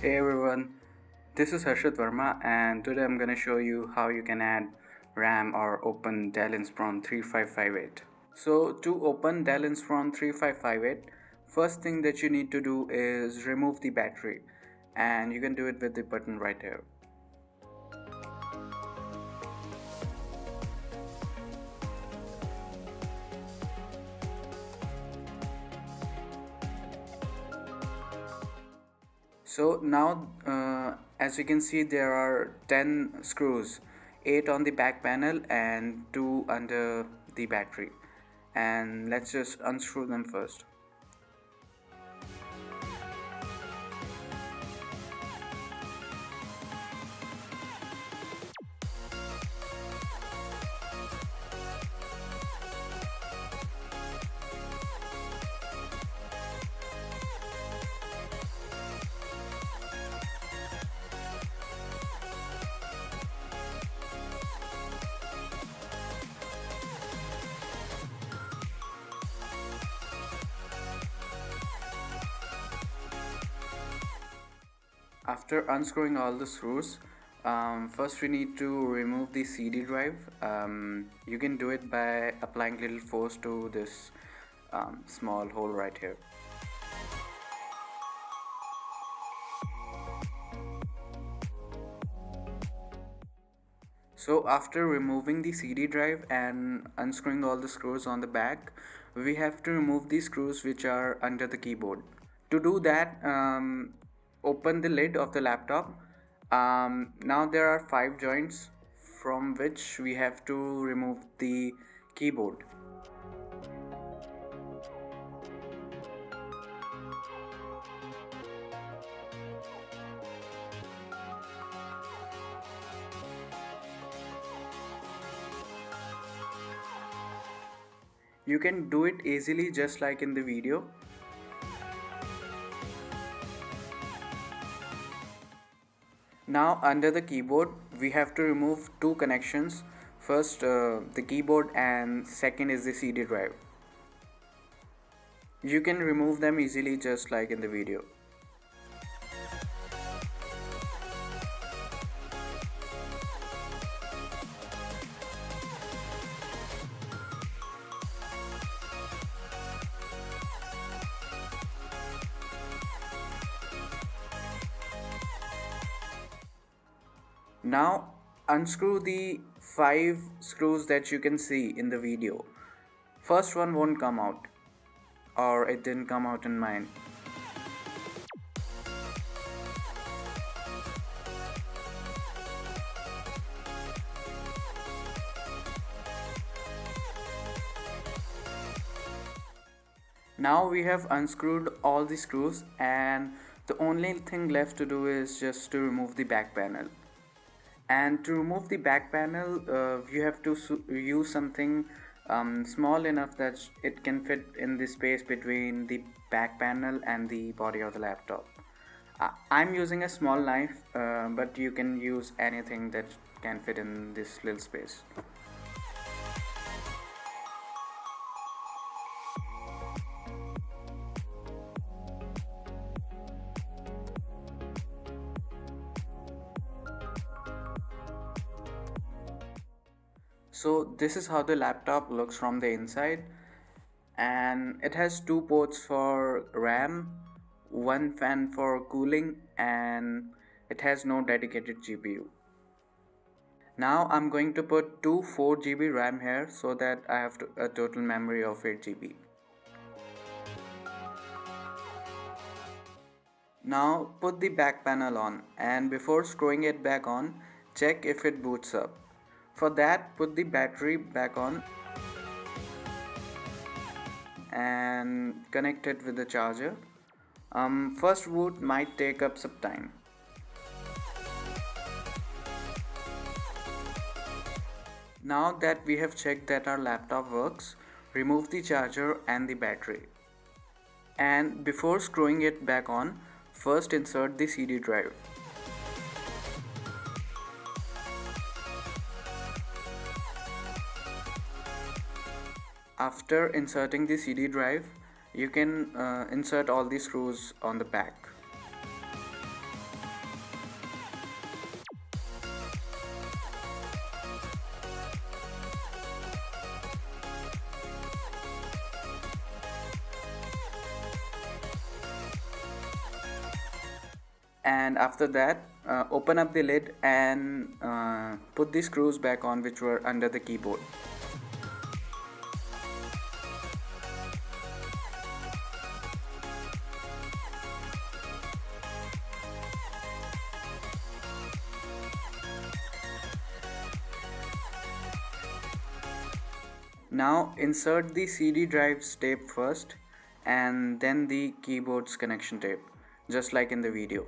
Hey everyone, this is Harshit Verma, and today I'm going to show you how you can add RAM or open DELL Inspiron 3558. So to open DELL Inspiron 3558, first thing that you need to do is remove the battery, and you can do it with the button right here. So now as you can see, there are 10 screws, 8 on the back panel and 2 under the battery, and let's just unscrew them first. After unscrewing all the screws, first we need to remove the CD drive. You can do it by applying little force to this small hole right here. So after removing the CD drive and unscrewing all the screws on the back, we have to remove the screws which are under the keyboard. To do that, open the lid of the laptop. Now there are 5 joints from which we have to remove the keyboard. You can do it easily just like in the video. Now under the keyboard we have to remove 2 connections. First the keyboard and second is the CD drive. You can remove them easily just like in the video. Now unscrew the 5 screws that you can see in the video. First one won't come out, or it didn't come out in mine. Now we have unscrewed all the screws, and the only thing left to do is just to remove the back panel. And to remove the back panel, you have to use something small enough that it can fit in the space between the back panel and the body of the laptop. I'm using a small knife, but you can use anything that can fit in this little space. So this is how the laptop looks from the inside, and it has 2 ports for RAM, 1 fan for cooling, and it has no dedicated GPU. Now I'm going to put two 4 GB RAM here so that I have a total memory of 8 GB. Now put the back panel on, and before screwing it back on, check if it boots up. For that, put the battery back on and connect it with the charger. First boot might take up some time. Now that we have checked that our laptop works, remove the charger and the battery. And before screwing it back on, first insert the CD drive. After inserting the CD drive, you can insert all the screws on the back. And after that, open up the lid and put the screws back on which were under the keyboard. Now insert the CD drive's tape first and then the keyboard's connection tape, just like in the video.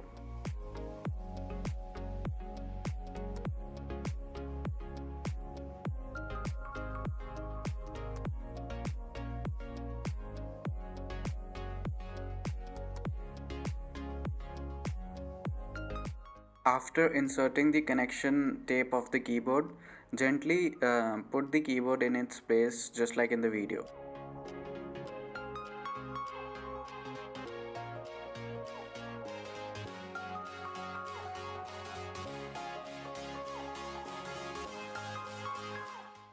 After inserting the connection tape of the keyboard, gently put the keyboard in its place just like in the video.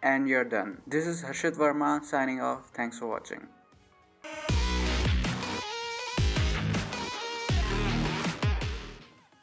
And you're done. This is Harshit Verma signing off. Thanks for watching.